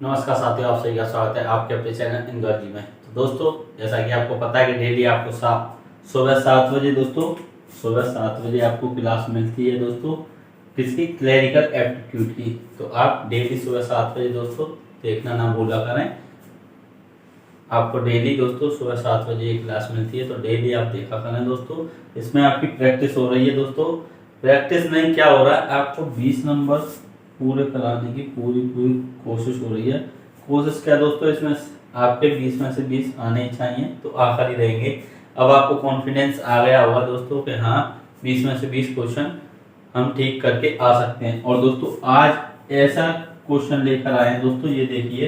नमस्कार साथियों, आप सभी का स्वागत है आपके अपने चैनल इंदौर में। तो दोस्तों, जैसा कि आपको पता है कि डेली आपको सुबह 7 बजे सुबह 7 बजे आपको क्लास मिलती है दोस्तों, किसकी? क्लरिकल एप्टीट्यूड की। तो आप डेली सुबह 7 बजे दोस्तों देखना ना भूला करें। आपको डेली दोस्तों सुबह 7 बजे ये क्लास मिलती है, तो डेली आप देखा करें दोस्तों। इसमें आपकी प्रैक्टिस हो रही है दोस्तों। प्रैक्टिस नहीं, क्या हो रहा है, आपको 20 नंबर पूरे कराने की पूरी पूरी कोशिश हो रही है। कोशिश क्या दोस्तों, इसमें आपके 20 में से 20 आने ही चाहिए, तो आकर ही रहेंगे। अब आपको कॉन्फिडेंस आ गया होगा दोस्तों कि हाँ, 20 में से 20 क्वेश्चन हम ठीक करके आ सकते हैं। और दोस्तों आज ऐसा क्वेश्चन लेकर आए हैं दोस्तों, ये देखिए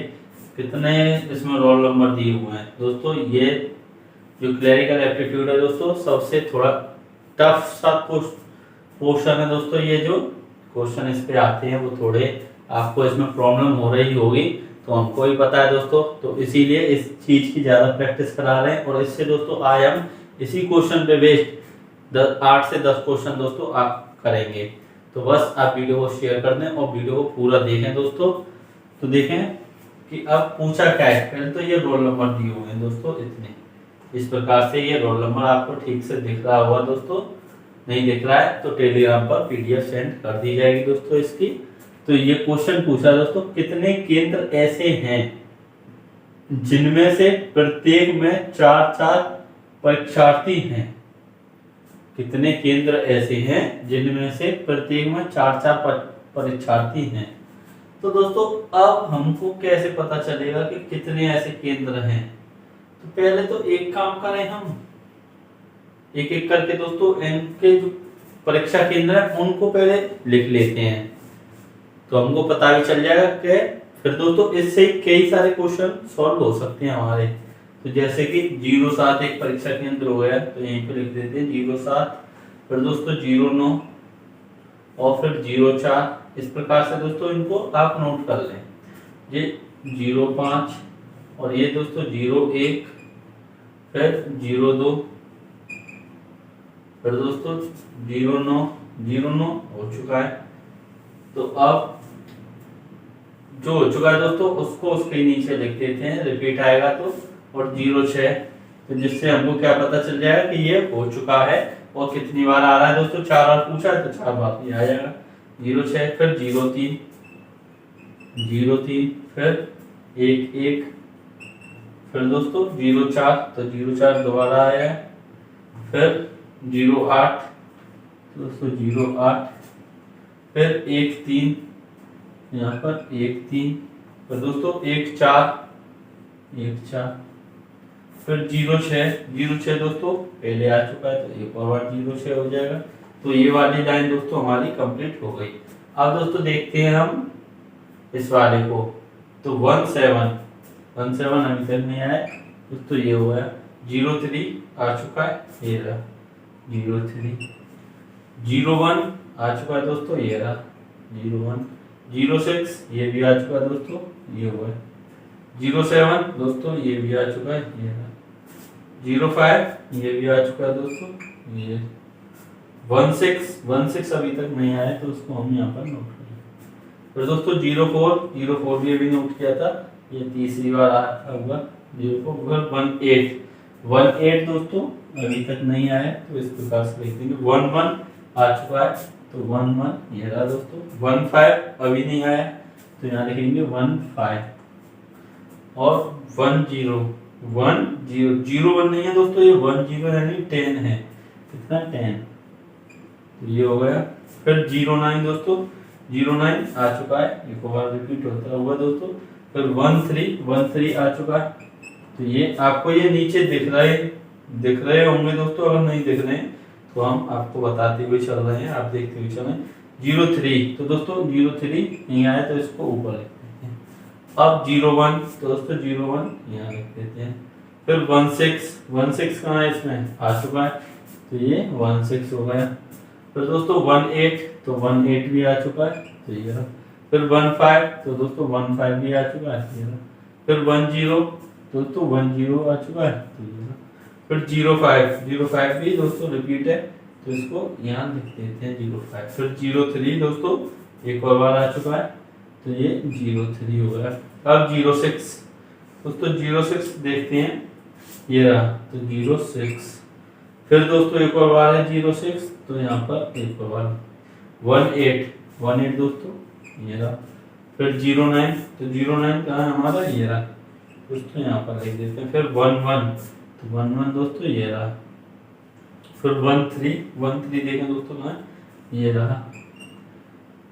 कितने इसमें रोल नंबर दिए हुए हैं दोस्तों। ये जो क्लरिकल एप्टीट्यूड है दोस्तों, सबसे थोड़ा टफ सा क्वेश्चन है दोस्तों। ये जो क्वेश्चन इस पे आते हैं वो थोड़े आपको इसमें प्रॉब्लम हो रही होगी, तो हमको भी पता है दोस्तों, तो इसीलिए इस चीज की ज्यादा प्रैक्टिस करा रहे हैं। और इससे दोस्तों आज हम इसी क्वेश्चन पे बेस्ड 8 से 10 क्वेश्चन दोस्तों आप करेंगे। तो बस आप वीडियो को शेयर कर दें और वीडियो को पूरा देखें दोस्तों। तो देखें कि अब पूछा क्या है। पहले तो ये रोल नंबर दिए हुए हैं दोस्तों, इतने इस प्रकार से ये रोल नंबर आपको ठीक से दिख रहा होगा दोस्तों। नहीं दिख रहा है तो टेलीग्राम पर पीडीएफ सेंड कर दी जाएगी दोस्तों इसकी। तो ये क्वेश्चन पूछा दोस्तों, कितने केंद्र ऐसे हैं जिनमें से प्रत्येक में 4-4 परीक्षार्थी हैं? कितने केंद्र ऐसे हैं जिनमें से प्रत्येक में 4-4 परीक्षार्थी हैं? तो दोस्तों अब हमको कैसे पता चलेगा कि कितने ऐसे केंद्र हैं? तो पहले तो एक काम करें, हम एक एक करके दोस्तों इनके जो परीक्षा केंद्र है उनको पहले लिख लेते हैं, तो हमको पता भी चल जाएगा कि फिर दोस्तों इससे कई सारे क्वेश्चन सॉल्व हो सकते हैं हमारे। तो जैसे कि 07 एक परीक्षा केंद्र हो गया, तो यहीं पे लिख देते हैं 07। फिर दोस्तों 09 और फिर 04। इस प्रकार से दोस्तों इनको आप नोट कर लें। ये 05 और ये दोस्तों 01, फिर 02, फिर दोस्तों 09 हो चुका है। तो अब जो हो चुका है दोस्तों उसको उसके नीचे लिख देते हैं, रिपीट आएगा तो। और 06, तो जिससे हमको क्या पता चल जाएगा कि ये हो चुका है। और कितनी बार आ रहा है दोस्तों, 4 बार पूछा है तो 4 बार ये आ जाएगा। 06, फिर 03, फिर 11, फिर दोस्तों 04, तो 04 दोबारा आया। फिर 08, दोस्तों 08, फिर 13, यहाँ पर 13, फिर दोस्तों 14, फिर 06 दोस्तों पहले आ चुका है, तो एक और बार 06 हो जाएगा। तो ये वाली लाइन दोस्तों हमारी कंप्लीट हो गई। अब दोस्तों देखते हैं हम इस वाले को। तो 17 अभी तक नहीं आया दोस्तों, ये हुआ है। 03 आ चुका है, ये रहा 03। 01 आ चुका है दोस्तों, ये रहा 01। 06 ये भी आ चुका है दोस्तों, ये हुआ है। 07 दोस्तों ये भी आ चुका है, ये रहा। 05 ये भी आ चुका है दोस्तों, ये। 16 अभी तक नहीं आया, तो उसको हम यहाँ पर नोट करें। फिर दोस्तों 04 भी अभी नोट किया था, ये तीसरी बार आया। 04, 18 दोस्तों अभी तक नहीं आया, तो इस प्रकार से लिख देंगे। 11 आ चुका है, तो 11 ये रहा दोस्तों। 15 अभी नहीं आया, तो यहाँ लिखेंगे 15। और 01 नहीं है दोस्तों, ये 10 यानी 10 है। कितना? 10, तो ये हो गया। फिर 09 दोस्तों, 09 आ चुका है, एक बार रिपीट होता हुआ दोस्तों। फिर 13 आ चुका है, तो ये आपको ये नीचे दिख रहे होंगे दोस्तों। अगर नहीं दिख रहे हैं तो हम आपको बताते हुए चल रहे हैं, आप देखते हुए चलें। 03, तो दोस्तों 03 नहीं आया, तो इसको ऊपर लिख देते हैं। अब 01, तो दोस्तों 01 यहाँ लिख देते हैं। फिर 16 कहाँ है, इसमें आ चुका है, तो ये 16 हो गया। फिर दोस्तों 18, तो 18 भी आ चुका है, तो ये रहा। फिर 15, तो दोस्तों 15 भी आ चुका है, ये रहा। फिर 10, दोस्तों 10 आ चुका है, तो ये रहा। फिर 05 भी दोस्तों रिपीट है, तो इसको यहाँ लिख देते हैं 05। फिर 03 दोस्तों एक और बार आ चुका है, तो ये 03 हो गया। अब 06 दोस्तों 06 देखते हैं, ये रहा तो 06। फिर दोस्तों एक और बार है 06, तो यहाँ पर एक और बार 18 दोस्तों ये रहा। फिर 09, तो 09 कहाँ है हमारा, ये रहा दोस्तों, यहाँ पर लिख देते हैं। फिर 11, तो 11 दोस्तों ये रहा। फिर 13 देखें दोस्तों कहाँ, ये रहा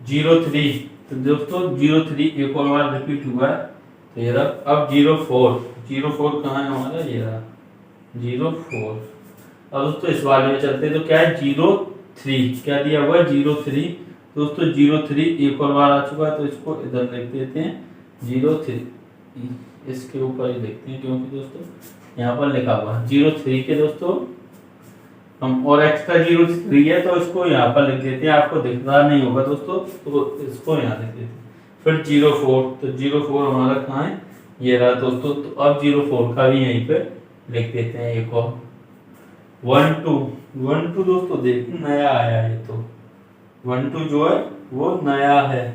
03, तो दोस्तों 03 एक और बार रिपीट हुआ है, तो ये रहा। अब 04 कहाँ है हमारा, ये रहा 04। अब दोस्तों इस वाले में चलते हैं, तो क्या है 03, क्या दिया हुआ है 03 दोस्तों। 03 एक और बार आ चुका है, तो इसको इधर लिख देते हैं 03, इसके ऊपर ही देखते हैं, क्योंकि दोस्तों यहाँ पर लिखा हुआ है 03 के दोस्तों हम, और एक्स्ट्रा 03 है तो इसको यहाँ पर लिख देते हैं, आपको दिख रहा नहीं होगा दोस्तों, तो इसको यहाँ लिख देते हैं। फिर 04, तो 04 हमारा कहाँ है, ये रहा दोस्तों। तो अब 04 का भी यहीं पे लिख देते हैं एक और। 12 दोस्तों देखिए नया आया है, तो 12 जो है वो नया है,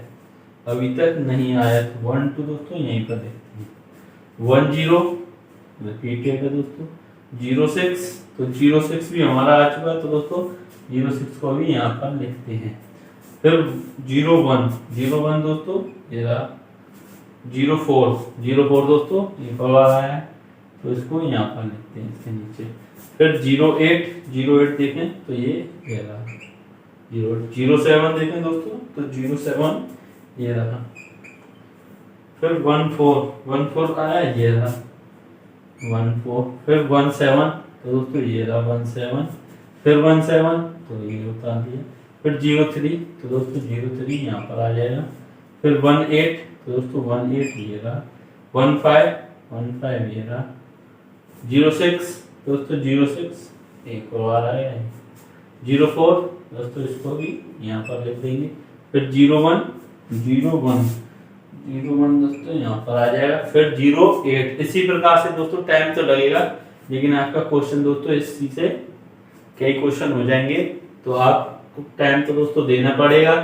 अभी तक नहीं आया, तो 12 दोस्तों यहीं पर देखते हैं। 10 रिपीटेड है दोस्तों। 06, तो 06 भी हमारा आ चुका है, तो दोस्तों 06 को भी यहाँ पर लिखते हैं। फिर 01 दोस्तों ये रहा। 04 दोस्तों ये पर आया है, तो इसको यहाँ पर लिखते हैं इसके नीचे। फिर 08 देखें तो ये रहा 07 देखें दोस्तों, तो 07 ये रहा। फिर 14 आया, ये रहा 14। फिर 17, तो दोस्तों ये रहा 17। फिर 17, तो ये बता दिया। फिर 03, तो दोस्तों 03 यहाँ पर आ जाएगा। फिर 18, तो दोस्तों 18 ये रहा। 15 ये रहा। 06 दोस्तों 06 एक और आ रहा है। 04 दोस्तों इसको भी यहाँ पर लिख देंगे। फिर 01 दोस्तों यहाँ पर आ जाएगा। फिर 08, इसी प्रकार से दोस्तों टाइम तो लगेगा, लेकिन आपका क्वेश्चन दोस्तों इसी से कई क्वेश्चन हो जाएंगे, तो आपको टाइम तो दोस्तों देना पड़ेगा।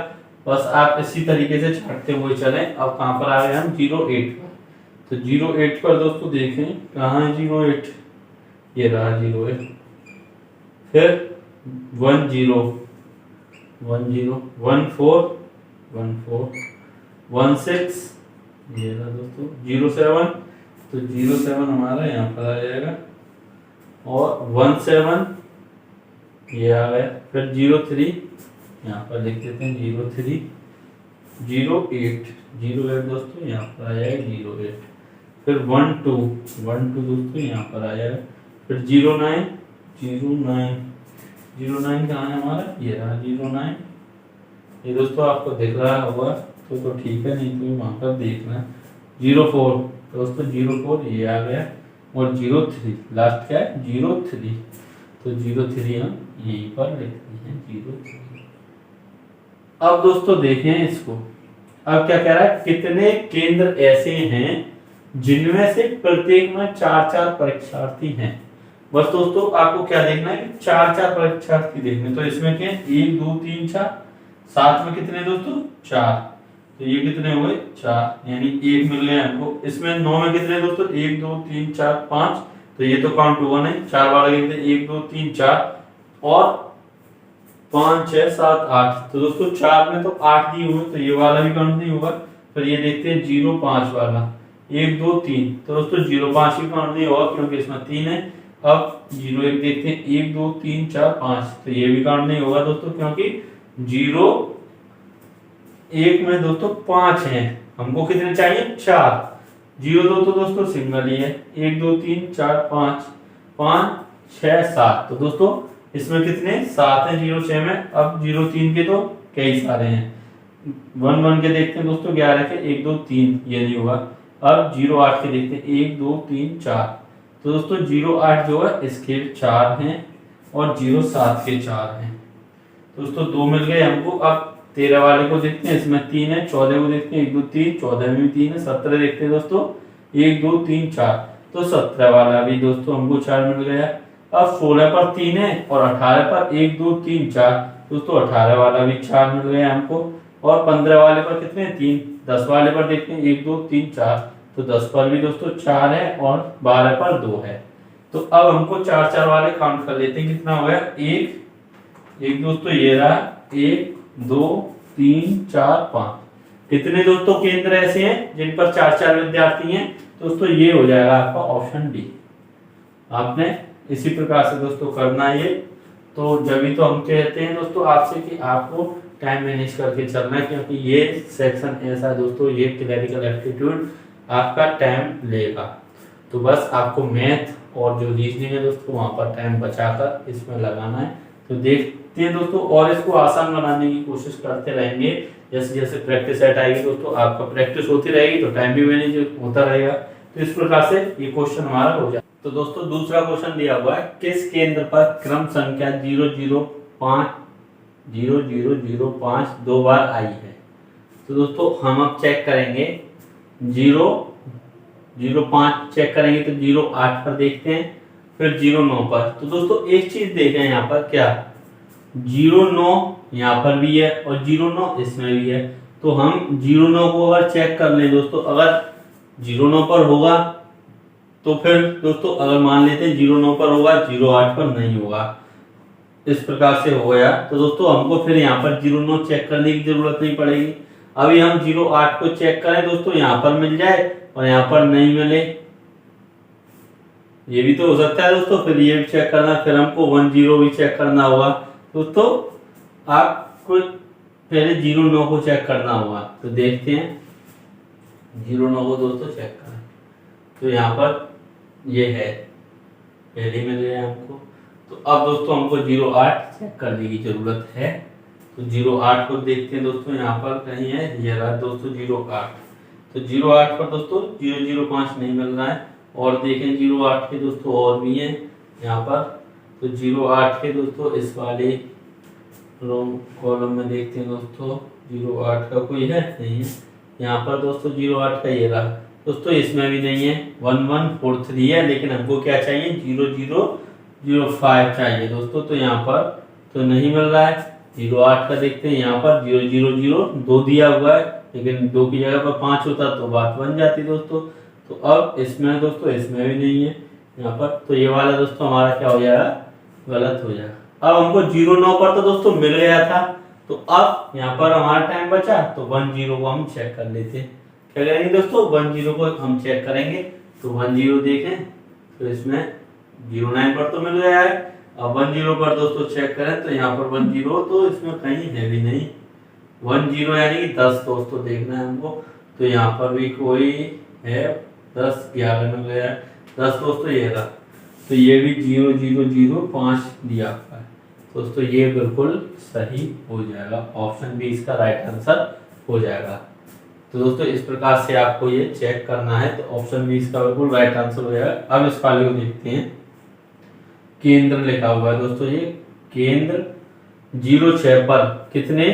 बस आप इसी तरीके से छाटते हुए चलें। अब कहाँ पर आ गए हम 08 पर, तो 08 पर दोस्तों देखें कहाँ है 08, ये रहा 08। फिर 10 14 16 ये रहा दोस्तों। 07, तो 07 हमारा यहाँ पर आ जाएगा। और 17 ये आ गया। फिर 03 यहाँ पर लिख देते हैं 03। 08 दोस्तों यहाँ पर आ जाएगा 08। फिर 12 दोस्तों यहाँ पर आ जाएगा। फिर 09 कहाँ है हमारा, ये रहा 09। ये दोस्तों आपको दिख रहा होगा तो ठीक है, नहीं तो वहाँ पर देखना। 04 दोस्तों 04 ये आ गया। और 03 लास्ट क्या है 03, तो 03 हम यहीं पर लिखते हैं 03। अब दोस्तों देखें इसको, अब क्या कह रहा है, कितने केंद्र ऐसे हैं जिनमें से प्रत्येक में 4-4 परीक्षार्थी हैं। बस दोस्तों आपको क्या देखना है कि 4-4 परीक्षार्थी देखने, तो इसमें क्या 1 2 3 4, साथ में कितने दोस्तों 4, तो ये कितने हुए 4, यानी 1 मिल गया हमको। इसमें 9 में कितने दोस्तों 1 2 3 4 5, तो ये तो काउंट हुआ नहीं। 4 वाले कितने 1 2 3 4 और 5 6 7 8, तो दोस्तों 4 में तो 8 दिए हुए, तो ये वाला भी काउंट नहीं होगा। फिर ये देखते हैं 0 5 वाला 1 2 3, तो दोस्तों 0 5 भी काउंट नहीं होगा क्योंकि इसमें 3 है। अब 0 1 देखते हैं 1 2 3 4 5, तो ये भी काउंट नहीं होगा दोस्तों क्योंकि 0 1 में दोस्तों 5 हैं, हमको कितने चाहिए 4। 0 2 तो दोस्तों सिंगल ही है। 1 2 3 4 5 5 6 7, तो दोस्तों इसमें कितने 7 हैं 0 6 में। अब 0 3 के तो कई सारे हैं। 1 1 के देखते हैं दोस्तों 11 के 1 2 3, ये नहीं हुआ। अब 0 8 के देखते हैं 1 2 3 4, तो दोस्तों 0 8 जो है इसके 4 हैं और 0 7 के 4 हैं, दोस्तों 2 मिल गए हमको। अब 13 वाले को देखते हैं, इसमें 3 है। 14 को देखते हैं 1 2 3, 14 में भी 3 है। 17 देखते हैं दोस्तों 1 2 3 4, तो 17 वाला भी दोस्तों हमको 4 मिल गया। अब 16 पर 3 है और 18 पर 1 2 3 4, दोस्तों 18 वाला भी 4 मिल गया हमको। और 15 वाले पर कितने 3, 10 वाले पर देखते हैं 1 2 3 4, तो 10 पर भी दोस्तों 4 है और 12 पर 2 है। तो अब हमको 4 4 वाले काउंट कर लेते हैं, कितना हो गया, एक दोस्तों ये रहा 1 2 3 4 5। कितने दोस्तों केंद्र ऐसे हैं जिन पर 4 4 विद्यार्थी हैं, दोस्तों ये हो जाएगा आपका ऑप्शन डी। आपने इसी प्रकार से दोस्तों करना है ये। तो जब भी तो हम कहते हैं दोस्तों आपसे कि आपको टाइम मैनेज करके चलना है, क्योंकि ये सेक्शन ऐसा है दोस्तों, ये क्लरिकल एप्टीट्यूड आपका टाइम लेगा। तो बस आपको मैथ और जो रीजनिंग है दोस्तों वहां पर टाइम बचाकर इसमें लगाना है। तो देखते हैं दोस्तों, और इसको आसान बनाने की कोशिश करते रहेंगे। जैसे जैसे प्रैक्टिस सेट आएगी दोस्तों, आपका प्रैक्टिस होती रहेगी तो टाइम भी मैनेज होता रहेगा। तो इस प्रकार से ये क्वेश्चन हमारा हो जाए। तो दोस्तों दूसरा क्वेश्चन दिया हुआ है, किस केंद्र पर क्रम संख्या 005 दो बार आई है। तो दोस्तों हम अब चेक करेंगे 005 चेक करेंगे तो 08 पर देखते हैं, फिर 09 पर। तो दोस्तों एक चीज देखें यहाँ पर, क्या 09 यहाँ पर भी है और 09 इसमें भी है। तो हम 09 को अगर चेक कर लें दोस्तों, अगर 09 पर होगा तो फिर दोस्तों अगर मान लेते हैं 09 पर होगा, 08 पर नहीं होगा, इस प्रकार से हो गया। तो दोस्तों हमको फिर यहाँ पर 09 चेक करने की जरूरत नहीं पड़ेगी। अभी हम 08 को चेक करें दोस्तों, यहाँ पर मिल जाए और यहाँ पर नहीं मिले, ये भी तो हो सकता है दोस्तों। फिर ये भी चेक करना, फिर हमको 10 भी चेक करना होगा दोस्तों। आपको पहले 09 को चेक करना होगा। तो देखते हैं 09 को दोस्तों चेक करें, तो यहाँ पर ये है, पहले मिल गया हमको। तो अब दोस्तों हमको 08 चेक करने की जरूरत है। तो 08 को देखते हैं दोस्तों, यहाँ पर कहीं है, ये रहा दोस्तों 08। तो 08 पर दोस्तों 005 नहीं मिल रहा है। और देखें 08 के दोस्तों और भी हैं यहाँ पर। तो 08 के दोस्तों इस वाले कॉलम में देखते हैं दोस्तों, 08 का कोई है नहीं है यहाँ पर दोस्तों। 08 का ये रहा दोस्तों, इसमें भी नहीं है। 1143 है, लेकिन हमको क्या चाहिए, 0005 चाहिए दोस्तों। तो यहाँ पर तो नहीं मिल रहा है। 08 का देखते हैं, यहाँ पर 000 दिया हुआ है, लेकिन 2 की जगह पर 5 होता तो बात बन जाती दोस्तों। तो अब इसमें दोस्तों इसमें भी नहीं है यहाँ पर। तो ये वाला दोस्तों हमारा क्या हो जाएगा, गलत हो जाएगा। अब हमको 09 पर तो दोस्तों मिल गया था, तो अब यहाँ पर हमारा टाइम बचा, तो 10 को हम चेक कर लेते हैं। क्या करेंगे दोस्तों, 10 को हम चेक करेंगे। तो 10 देखें, तो इसमें 09 पर तो मिल गया है। अब 10 पर दोस्तों चेक करें तो यहाँ पर 10 तो इसमें कहीं है भी नहीं। 10 यानी कि 10 दोस्तों देखना है हमको। तो यहाँ पर भी कोई है, 10 11 मिल गया है। 10 दोस्तों ये रहा। तो ये भी 0005 दिया हुआ है दोस्तों, ये बिल्कुल सही हो जाएगा। ऑप्शन बी इसका राइट आंसर हो जाएगा। तो दोस्तों इस प्रकार से आपको ये चेक करना है। तो ऑप्शन बी इसका बिल्कुल राइट आंसर हो जाएगा। अब इस वाले को देखते हैं, केंद्र लिखा हुआ है दोस्तों, ये केंद्र 06 पर कितने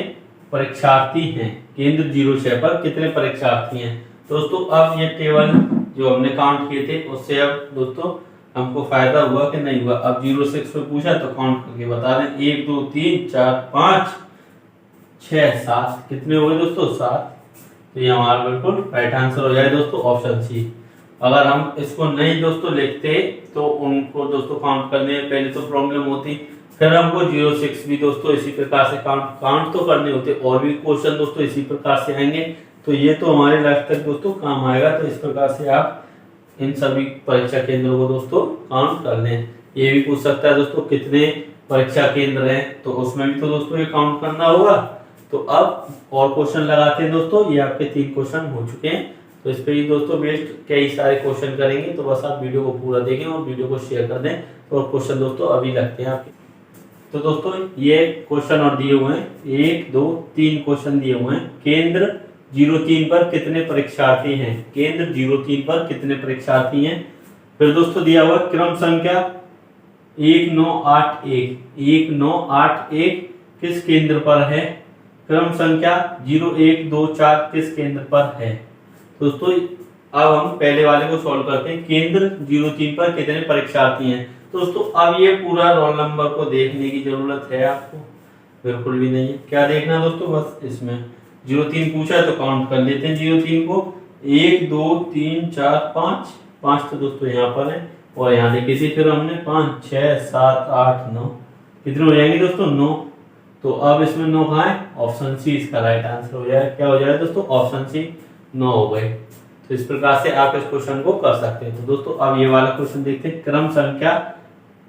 परीक्षार्थी हैं। केंद्र 06 पर कितने परीक्षार्थी हैं दोस्तों। अब ये टेबल जो हमने काउंट किए थे उससे अब दोस्तों हमको फायदा हुआ कि नहीं हुआ। अब 06 पे पूछा तो काउंट करके बता दें, 1 2 3 4 5 6 7, कितने हो गए दोस्तों, 7। तो ये हमारा बिल्कुल राइट आंसर हो जाए दोस्तों, ऑप्शन सी। अगर हम इसको नहीं दोस्तों लिखते तो उनको दोस्तों काउंट करने में पहले तो प्रॉब्लम होती, फिर हमको 06 भी दोस्तों इसी प्रकार से काउंट तो करने होते, और भी क्वेश्चन दोस्तों इसी प्रकार से आएंगे। तो ये तो हमारे लास्ट तक दोस्तों काम आएगा। तो इस प्रकार से आप इन सभी परीक्षा केंद्रों को दोस्तों काउंट कर लें। ये भी पूछ सकता है दोस्तों कितने परीक्षा केंद्र हैं, तो उसमें भी तो दोस्तों ये काउंट करना होगा। तो अब और क्वेश्चन लगाते हैं दोस्तों, ये आपके 3 क्वेश्चन हो चुके हैं। तो इस पे ही दोस्तों बेस्ट कई सारे क्वेश्चन करेंगे। तो बस आप वीडियो को पूरा देखें और वीडियो को शेयर कर दें। तो क्वेश्चन दोस्तों अभी लगते हैं आपके। तो दोस्तों ये क्वेश्चन और दिए हुए हैं, 1 2 3 क्वेश्चन दिए हुए हैं। केंद्र 03 पर कितने परीक्षार्थी हैं। केंद्र 03 पर कितने परीक्षार्थी हैं। फिर दोस्तों दिया हुआ क्रम संख्या 1981 किस केंद्र पर है। क्रम संख्या 0124 किस केंद्र पर है। दोस्तों अब हम पहले वाले को सॉल्व करते हैं। केंद्र 03 पर कितने परीक्षार्थी हैं। दोस्तों अब ये पूरा रोल नंबर को देखने की जरूरत है आपको, बिल्कुल भी नहीं है। क्या देखना दोस्तों, बस इसमें 03 पूछा है तो काउंट कर लेते हैं 03 को। 1 2 3 4 5, 5 तो दोस्तों यहाँ पर है, और यहाँ देखिए इसी फिर हमने 5 6 7 8 9, कितने हो जाएंगे दोस्तों 9। तो अब इसमें 9 कहाँ है, ऑप्शन सी इसका राइट आंसर हो जाएगा। क्या हो जाएगा दोस्तों, ऑप्शन सी 9 हो गए। तो इस प्रकार से आप इस क्वेश्चन को कर सकते हैं। तो दोस्तों अब ये वाला क्वेश्चन देखते हैं, क्रम संख्या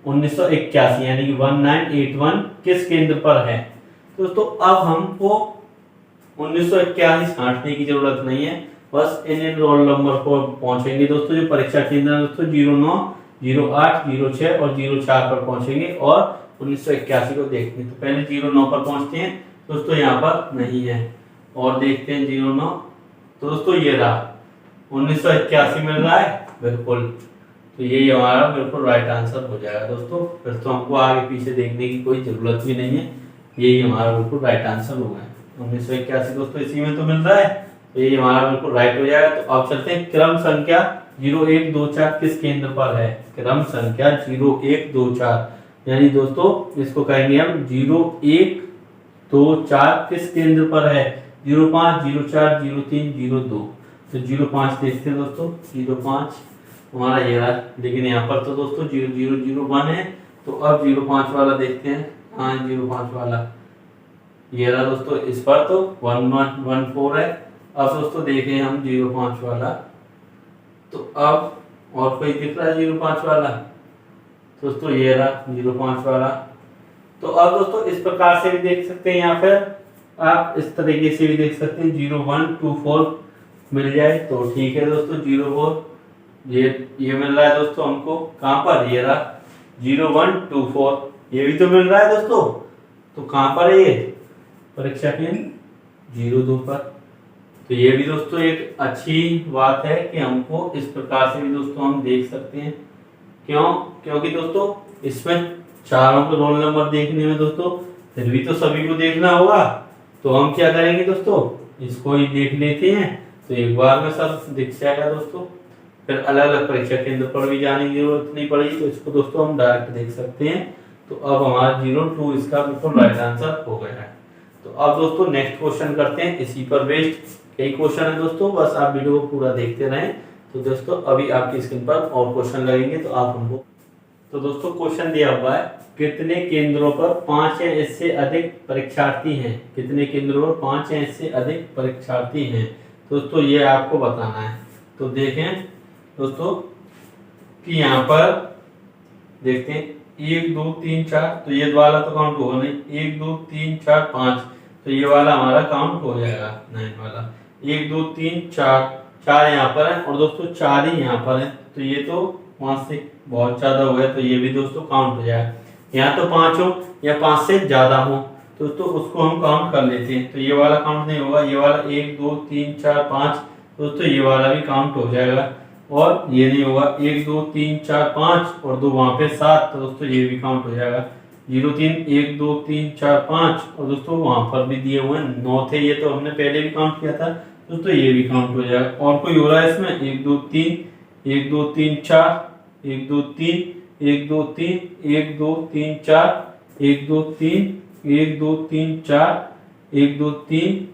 1981 यानी कि 1981 किस केंद्र पर है। तो दोस्तों अब हमको 1981 छांटने की जरूरत नहीं है, बस इन रोल नंबर को पहुंचेंगे दोस्तों। जो परीक्षा केंद्र है दोस्तों 09 08 06 और 04 पर पहुंचेंगे और 1981 को देखेंगे। तो पहले 09 पर पहुंचते हैं दोस्तों, यहाँ पर नहीं है, और देखते हैं 09। तो दोस्तों ये रहा 1981 मिल रहा है बिल्कुल, तो यही हमारा बिल्कुल राइट आंसर हो जाएगा दोस्तों। फिर तो हमको आगे पीछे देखने की कोई जरूरत भी नहीं है, यही हमारा बिल्कुल राइट आंसर होगा। 1981 दोस्तों इसी में तो मिल रहा है, तो ये हमारा बिल्कुल राइट हो जाएगा। तो अब चलते हैं, क्रम संख्या 0124 किस केंद्र पर है। क्रम संख्या 0124 यानी दोस्तों इसको कहेंगे हम 0124 किस केंद्र पर है। 05 04 03 02। तो 05 देखते हैं दोस्तों, 05 हमारा ये रहा, लेकिन यहाँ पर तो दोस्तों 0001 है। तो अब 05 वाला देखते हैं, हाँ 05 वाला ये रहा दोस्तों, इस पर तो 1114 है। अब दोस्तों देखें हम 05 वाला, तो अब और कोई दिख रहा है 05 वाला, दोस्तों ये रहा 05 वाला। तो अब दोस्तों इस प्रकार से भी देख सकते हैं, या फिर आप इस तरीके से भी देख सकते हैं 0124 मिल जाए तो ठीक है दोस्तों। 04 ये मिल रहा है दोस्तों हमको, कहाँ पर, ये रहा 0124, ये भी तो मिल रहा है दोस्तों। तो कहाँ पर है ये, परीक्षा केंद्र 02 पर। तो ये भी दोस्तों एक अच्छी बात है कि हमको इस प्रकार से भी दोस्तों हम देख सकते हैं। क्यों, क्योंकि दोस्तों इसमें चारों को रोल नंबर देखने में दोस्तों फिर भी तो सभी को देखना होगा। तो हम क्या करेंगे दोस्तों, इसको ही देख लेते हैं, तो एक बार में सब दिख जाएगा दोस्तों। फिर अलग अलग परीक्षा केंद्र पर भी जाने की जरूरत नहीं पड़ेगी, तो इसको दोस्तों हम डायरेक्ट देख सकते हैं। तो अब हमारा 02 इसका बिल्कुल राइट आंसर हो गया है। तो अब दोस्तों नेक्स्ट क्वेश्चन करते हैं, इसी पर बेस्ड कई क्वेश्चन है दोस्तों, बस आप वीडियो को पूरा देखते रहें। तो दोस्तों अभी आपकी स्क्रीन पर और क्वेश्चन लगेंगे, तो आप उनको, तो दोस्तों क्वेश्चन दिया हुआ है, कितने केंद्रों पर 5 या इससे अधिक परीक्षार्थी हैं। कितने केंद्रों पर 5 या इससे अधिक परीक्षार्थी हैं दोस्तों, ये आपको बताना है। तो देखें दोस्तों कि यहाँ पर देखते हैं 1 2 3 4, तो ये वाला तो काउंट होगा नहीं, 1 2 3 4 5, तो ये वाला हमारा काउंट हो जाएगा, नहीं वाला 1 2 3 4, 4 यहाँ पर है और दोस्तों 4 ही यहाँ पर है। तो ये तो 5 से बहुत ज्यादा हो गया, तो ये भी दोस्तों काउंट हो जाएगा। यहाँ तो 5 हो या 5 से ज्यादा हो तो उसको हम काउंट कर लेते हैं। तो ये वाला काउंट नहीं होगा, ये वाला 1 2 3 4 5, दोस्तों ये वाला भी काउंट हो जाएगा। और ये नहीं होगा 1 2 3 4 5 और 2 वहां पे 7, तो दोस्तों ये भी काउंट हो जाएगा। 03 1 2 3 4 5 और दोस्तों वहां पर भी दिए हुए 9 थे, ये तो हमने पहले भी काउंट किया था, दोस्तों ये भी काउंट हो जाएगा। और कोई हो रहा है इसमें 1 2 3 1 2 3 4 1 2 3 1 2 3 1 2 3 4 1 2 3 1 2 3 4 1 2 3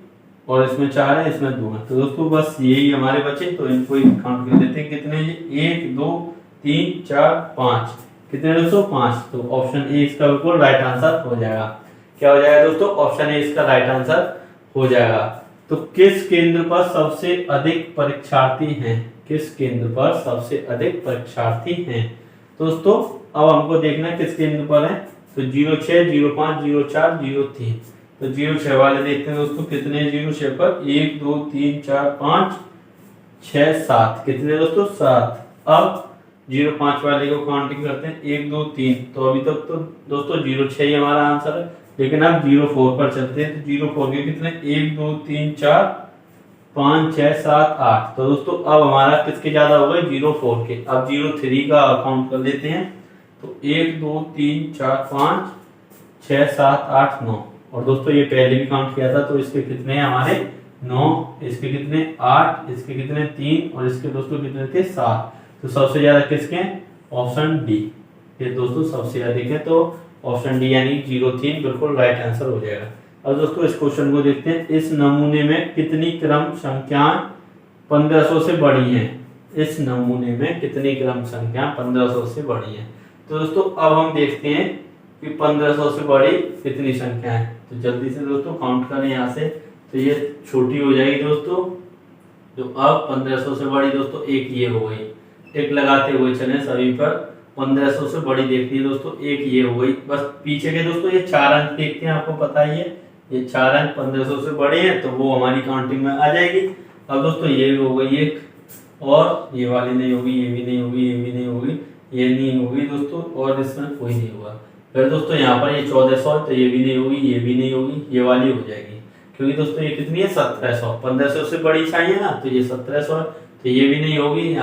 और इसमें 4 है, इसमें 2 है। तो दोस्तों बस यही हमारे बचे, तो इनको ही काउंट कर देते हैं। कितने, 1 2 3 4 5, कितने दोस्तों 5। तो ऑप्शन ए इसका बिल्कुल राइट आंसर हो जाएगा। क्या हो जाएगा दोस्तों, ऑप्शन ए इसका राइट आंसर हो जाएगा। तो किस केंद्र पर सबसे अधिक परीक्षार्थी हैं, किस केंद्र पर सबसे अधिक परीक्षार्थी हैं दोस्तों। अब हमको देखना है किस केंद्र पर है। तो 06 05 04 03, तो 06 वाले देखते हैं दोस्तों, कितने 06 पर 1 2 3 4 5 6 7, कितने दोस्तों 7। अब 05 वाले को काउंटिंग करते हैं 1 2 3, तो अभी तक तो दोस्तों 06 ही हमारा आंसर है, लेकिन अब 04 पर चलते हैं। तो 04 के कितने 1 2 3 4 5 6 7 8, तो दोस्तों अब हमारा किसके ज्यादा हो गए 04 के। अब 03 का काउंट कर लेते हैं। तो 1 2 3 4 5 6 7 8 9, और दोस्तों ये पहले भी काउंट किया था, तो इसके कितने हैं हमारे 9, इसके कितने 8, इसके कितने 3 और इसके दोस्तों कितने थे 7। तो सबसे ज्यादा किसके हैं, ऑप्शन डी, ये दोस्तों सबसे अधिक है। तो ऑप्शन डी यानी 03 बिल्कुल राइट आंसर हो जाएगा। अब दोस्तों इस क्वेश्चन को देखते हैं। इस नमूने में कितनी क्रम संख्याएं 1500 से बड़ी हैं? इस नमूने में कितनी क्रम संख्या 1500 से बड़ी हैं? तो दोस्तों अब हम देखते हैं कि 1500 से बड़ी कितनी संख्या है। तो जल्दी से दोस्तों काउंट करें यहाँ से। तो ये छोटी हो जाएगी दोस्तों, जो अब 1500 से बड़ी दोस्तों एक ये हो गई। टिक लगाते हुए चले सभी पर। 1500 से बड़ी देखती है दोस्तों एक ये हो गई। बस पीछे के दोस्तों ये 4 अंक देखते हैं, आपको पता ही है ये 4 अंक 1500 से बड़े हैं तो वो हमारी काउंटिंग में आ जाएगी। अब दोस्तों ये हो गई एक, और ये वाली नहीं होगी, ये भी नहीं होगी, ये भी नहीं होगी, ये नहीं होगी दोस्तों, और इसमें कोई नहीं होगा। फिर दोस्तों यहाँ पर ये 1400 तो ये भी नहीं होगी, ये भी नहीं होगी, ये वाली हो जाएगी। क्योंकि दोस्तों ये कितनी है 1700, 1500 से बड़ी चाहिए ना, तो ये 1700 है तो ये भी नहीं होगी।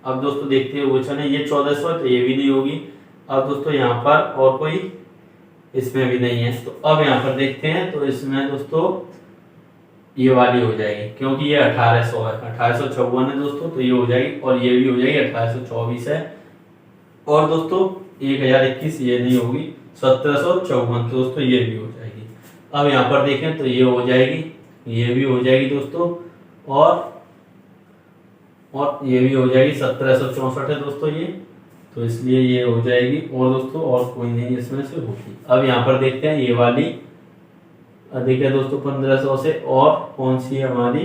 अब दोस्तों देखते हुए चले, ये 1400 है तो ये भी नहीं होगी। अब दोस्तों यहाँ पर और कोई इसमें भी नहीं है। तो अब यहाँ पर देखते हैं, तो इसमें दोस्तों ये वाली हो जाएगी, क्योंकि ये 1800 है, 1854 है दोस्तों, तो ये हो जाएगी। और ये भी हो जाएगी 1824 है। और दोस्तों 1021 ये नहीं होगी, 1754 तो दोस्तों ये भी हो जाएगी। अब यहाँ पर देखें तो ये हो जाएगी, ये भी हो जाएगी दोस्तों, और ये भी हो जाएगी। 1764 है दोस्तों ये, तो इसलिए ये हो जाएगी। और दोस्तों और कोई नहीं इसमें से होगी। अब यहाँ पर देखते हैं ये वाली अधिक है दोस्तों 1500 से, और कौन सी है हमारी?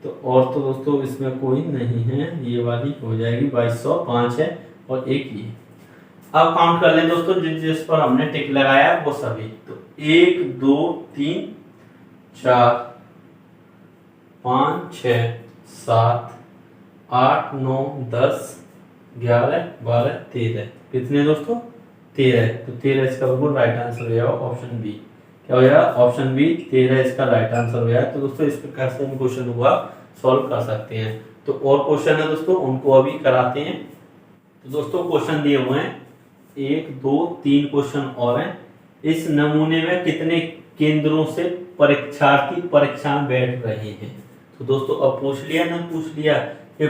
तो और तो दोस्तों इसमें कोई नहीं है, ये वाली हो जाएगी 2205 है, और एक ये। अब काउंट कर लें दोस्तों जिस पर हमने टिक लगाया वो सभी। तो 1 2 3 4 5 6 7 8 9 10 11 12 13। कितने दोस्तों? 13। तो 13 इसका बिल्कुल राइट आंसर हो जाएगा ऑप्शन बी। क्या हो जाएगा? ऑप्शन बी 13 इसका राइट आंसर हो जाएगा। तो दोस्तों इस प्रकार से हम क्वेश्चन को सॉल्व कर सकते हैं। तो और क्वेश्चन है दोस्तों, उनको अभी कराते हैं। तो दोस्तों क्वेश्चन दिए हुए हैं 1 2 3 क्वेश्चन और हैं। इस नमूने में कितने केंद्रों से परीक्षार्थी परीक्षा में बैठ रहे हैं? तो दोस्तों अब पूछ लिया ना, पूछ लिया कि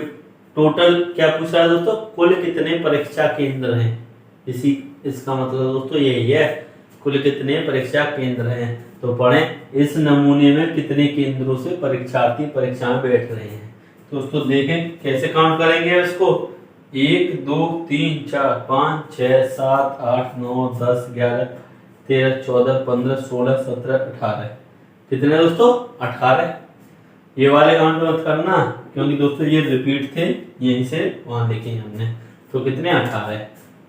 टोटल क्या पूछा है दोस्तों, कुल कितने परीक्षा केंद्र हैं। इसका मतलब दोस्तों यही है, कुल कितने परीक्षा केंद्र हैं। तो पढ़ें इस नमूने में कितने केंद्रों से परीक्षार्थी परीक्षा में बैठ रहे हैं। तो दोस्तों देखें कैसे काउंट करेंगे इसको। 1 2 3 4 5 6 7 8 9 10 11 13 14 15 16 17 18। कितने दोस्तों? 18। ये वाले काउंट मत करना, क्योंकि दोस्तों ये रिपीट थे, यहीं से वहां देखे हमने। तो कितने? 18।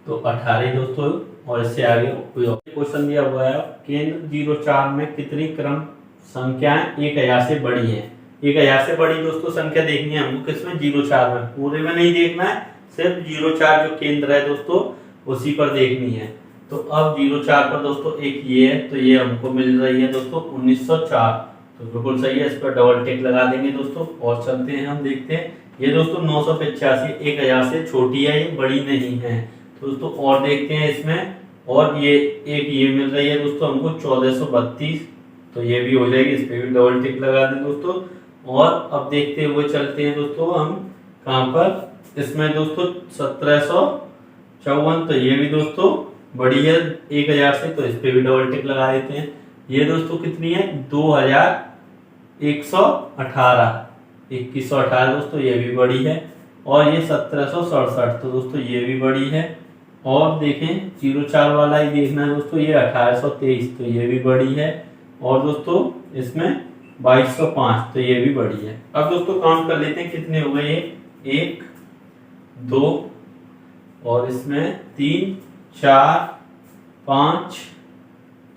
तो 18 दोस्तों। और इससे आगे कोई और क्वेश्चन दिया हुआ है, केंद्र 04 में कितनी क्रम संख्याएं 1000 से बड़ी हैं? 1000 से बड़ी दोस्तों संख्या देखनी है हमको किसमें? 04 में। पूरे में नहीं देखना है, सिर्फ 04 जो केंद्र है दोस्तों उसी पर देखनी है। तो अब 04 पर दोस्तों एक ये है, तो ये हमको मिल रही है दोस्तों 1904। तो बिल्कुल सही है, इस पर डबल टिक लगा देंगे दोस्तों। और चलते हैं हम देखते हैं, ये दोस्तों 985 1000 से छोटी है, ये बड़ी नहीं है। तो दोस्तों और देखते हैं इसमें, और ये एक ये मिल रही है दोस्तों हमको 1432, तो ये भी हो जाएगी, इस पर भी डबल टिक लगा दें दोस्तों। और अब देखते हुए चलते हैं दोस्तों हम कहाँ पर, इसमें दोस्तों 1754, तो ये भी दोस्तों बड़ी है 1000 से, तो इस पे भी डबल टिक लगा देते हैं। ये दोस्तों कितनी है? 2118, 2118 दोस्तों ये भी बड़ी है। और ये 1767, तो दोस्तों ये भी बड़ी है। और देखें 04 वाला ही देखना है दोस्तों, ये 1823, तो ये भी बड़ी है। और दोस्तों इसमें 2205, तो ये भी बड़ी है। अब दोस्तों काउंट कर लेते हैं कितने हो गए, 1 2 और इसमें 3 4 5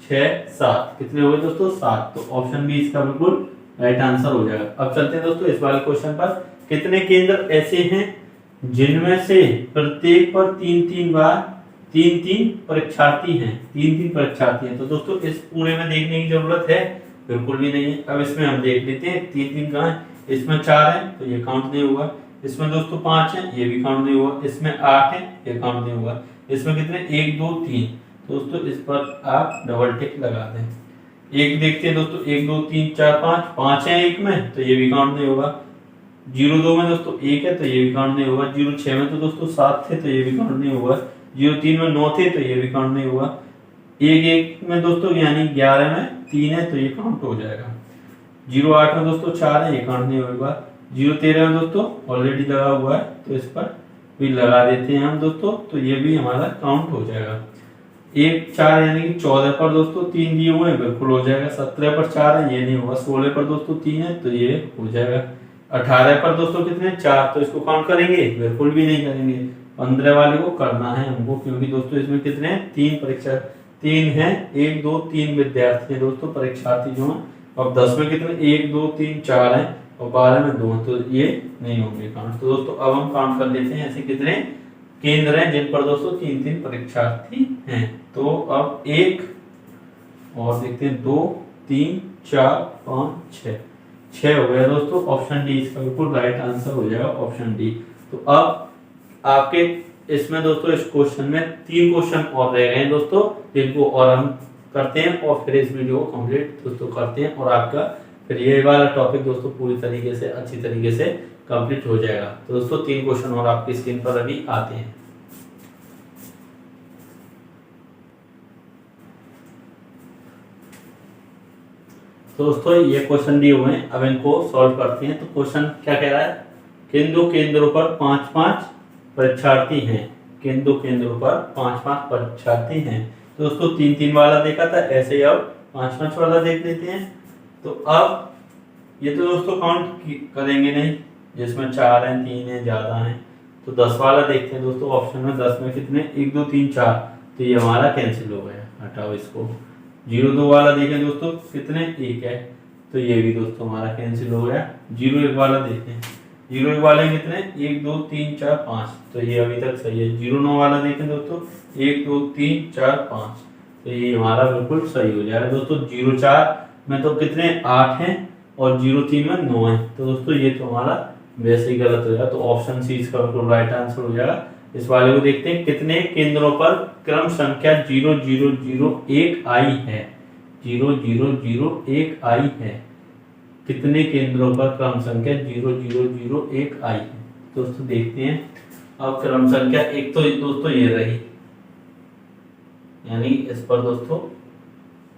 6 7। कितने हो गए दोस्तों? 7। तो ऑप्शन बी इसका बिल्कुल राइट आंसर हो जाएगा। अब चलते हैं दोस्तों इस वाले क्वेश्चन पर, कितने केंद्र ऐसे हैं जिनमें से प्रत्येक पर 3 बार 3 परीक्षार्थी हैं, 3 परीक्षार्थी हैं। तो दोस्तों इस पूरे में देखने की जरूरत है बिल्कुल भी नहीं है। अब इसमें हम देख लेते हैं 3 कहाँ है। इसमें 4 है तो ये काउंट नहीं होगा। इसमें दोस्तों 5 है, ये भी काउंट नहीं होगा। इसमें 8 है, ये काउंट नहीं होगा। इसमें कितने? 1 2 3, दोस्तों इस पर आप डबल टिक लगा दें। एक देखते हैं दोस्तों, 1 2 3 4 5 है एक में, तो ये भी काउंट नहीं होगा। 02 में दोस्तों 1 है, तो ये भी काउंट नहीं होगा। 06 में तो दोस्तों 7 थे, तो ये भी काउंट नहीं होगा। 03 में 9 थे, तो ये भी काउंट नहीं होगा। एक एक में दोस्तों यानी 11 में 3 है तो ये काउंट हो जाएगा। 08 में दोस्तों 4 है, ये काउंट नहीं होगा। 013 में दोस्तों ऑलरेडी लगा हुआ है तो इस पर भी लगा देते हैं हम दोस्तों, तो ये भी हमारा काउंट हो जाएगा। 1 4 यानी कि 14 पर दोस्तों 3 दिए हुए हैं, बिल्कुल हो जाएगा। 17 पर 4 है, ये नहीं होगा। 16 पर दोस्तों 3 है तो ये हो जाएगा। 18 पर दोस्तों कितने 4, तो इसको काउंट करेंगे, बिल्कुल भी नहीं करेंगे। 15 वाले को करना है हमको, क्योंकि दोस्तों इसमें कितने 3 है, 1 2 3 विद्यार्थी है दोस्तों, परीक्षार्थी जो है। और 10 में कितने 1 2 3 4 है और 12 में 2 है, तो ये नहीं होंगे काउंट। तो दोस्तों अब हम काउंट कर लेते हैं ऐसे कितने केंद्र हैं जिन पर दोस्तों 3 परीक्षार्थी हैं। तो अब 1 और देखते हैं 2 3 4 5 6 हो गया दोस्तों। ऑप्शन डी इसका बिल्कुल राइट आंसर हो जाएगा, ऑप्शन डी। तो अब आपके इसमें दोस्तों इस क्वेश्चन में 3 क्वेश्चन और रह गए हैं दोस्तों, जिनको और हम करते हैं और फिर इस वीडियो को कंप्लीट दोस्तों करते हैं और आपका फिर ये वाला टॉपिक दोस्तों पूरी तरीके से अच्छी तरीके से कंप्लीट हो जाएगा। तो दोस्तों 3 क्वेश्चन और आपकी स्क्रीन पर अभी आते हैं। तो दोस्तों ये क्वेश्चन दिए हुए हैं, अब इनको सॉल्व करते हैं। तो क्वेश्चन क्या कह रहा है, किन दो केंद्रों पर 5 परीक्षार्थी हैं। किन दो केंद्रों पर 5 परीक्षार्थी हैं। तो दोस्तों 3 वाला देखा था, ऐसे ही अब 5 वाला देख लेते हैं। तो अब ये तो दोस्तों काउंट करेंगे नहीं, जिसमें 4 हैं 3 है ज्यादा है। तो 10 वाला देखते हैं दोस्तों, ऑप्शन में 10 में कितने 1 2 3 4, तो ये हमारा कैंसिल हो गया, हटाओ इसको। 02 वाला देखें दोस्तों कितने 1 है, तो ये भी दोस्तों हमारा कैंसिल हो गया। 01 वाला देखें, 01 वाले कितने 1 2 3 4 5, तो ये अभी तक सही है। 09 वाला देखें दोस्तों 1 2 3 4 5, तो ये हमारा बिल्कुल सही हो जाएगा दोस्तों। 04 में तो कितने 8 हैं और 03 में 9 है, तो दोस्तों ये तो हमारा वैसे ही गलत हो जाएगा। तो ऑप्शन सी इसका बिल्कुल राइट आंसर हो जाएगा। इस वाले को देखते हैं, कितने केंद्रों पर क्रम संख्या 0001 आई है। 0001 आई है, कितने केंद्रों पर क्रम संख्या 0001 आई है। दोस्तों देखते हैं, अब क्रम संख्या एक तो दोस्तों ये रही, यानी इस पर दोस्तों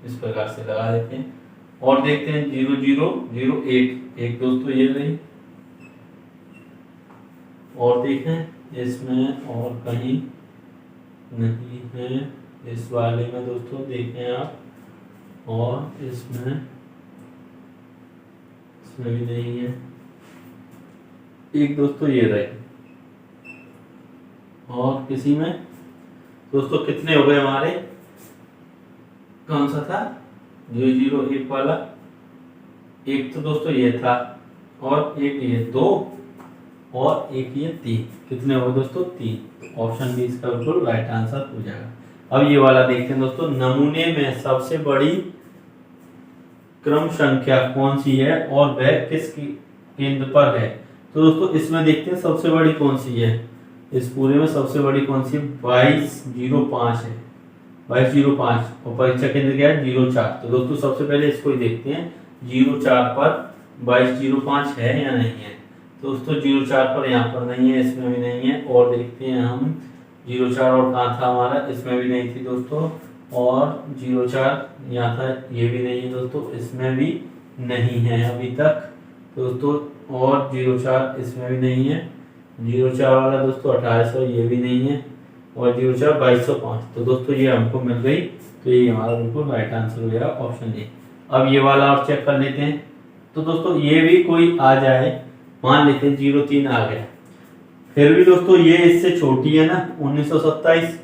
इस प्रकार से लगा देते हैं और देखते हैं 0001 दोस्तों ये रही। और देखें इसमें और कहीं नहीं है, इस वाले में दोस्तों देखें आप, और इसमें भी नहीं है। एक दोस्तों ये रहे, और किसी में दोस्तों कितने हो गए हमारे, कौन सा था 001 वाला, एक तो दोस्तों ये था और एक ये 2 और एक ये 3, कितने हो गए दोस्तों 3। ऑप्शन बी इसका बिल्कुल राइट आंसर हो जाएगा। अब ये वाला देखते हैं दोस्तों, नमूने में सबसे बड़ी क्रम संख्या कौन सी है और वह किस केंद्र पर है। तो दोस्तों इसमें देखते हैं सबसे बड़ी कौन सी है, इस पूरे में सबसे बड़ी कौन सी है 2205 है, 2205, और परीक्षा केंद्र क्या है 04। तो दोस्तों सबसे पहले इसको ही देखते हैं, 04 पर 2205 है या नहीं है। तो दोस्तों 04 पर यहाँ पर नहीं है, इसमें भी नहीं है। और देखते हैं हम 04 और कहाँ था हमारा, इसमें भी नहीं थी दोस्तों, और 04 यहाँ था, ये भी नहीं है दोस्तों, इसमें भी नहीं है अभी तक दोस्तों, और 04 इसमें भी नहीं है। 04 वाला दोस्तों 1800, ये भी नहीं है, और 04 2205। तो दोस्तों ये हमको मिल गई, तो ये हमारा बिल्कुल राइट आंसर हो गया ऑप्शन ए। अब ये वाला और चेक कर लेते हैं। तो दोस्तों ये भी कोई आ जाए, मान लेते हैं 03 आ गया, फिर भी दोस्तों ये इससे छोटी है ना 1927,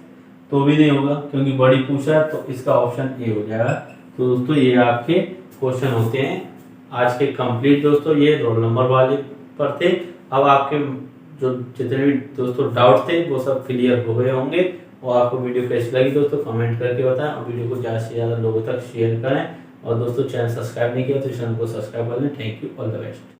तो भी नहीं होगा क्योंकि बड़ी पूछा है, तो इसका ऑप्शन ए हो जाएगा। तो दोस्तों ये आपके क्वेश्चन होते हैं आज के कंप्लीट दोस्तों, ये रोल नंबर वाले पर थे। अब आपके जो जितने भी दोस्तों डाउट थे वो सब क्लियर हो गए होंगे। और आपको वीडियो कैसी लगी दोस्तों कमेंट करके बताएं, और वीडियो को ज़्यादा से ज़्यादा लोगों तक शेयर करें। और दोस्तों चैनल सब्सक्राइब नहीं किया तो चैनल को सब्सक्राइब कर लें। Thank you, all the best.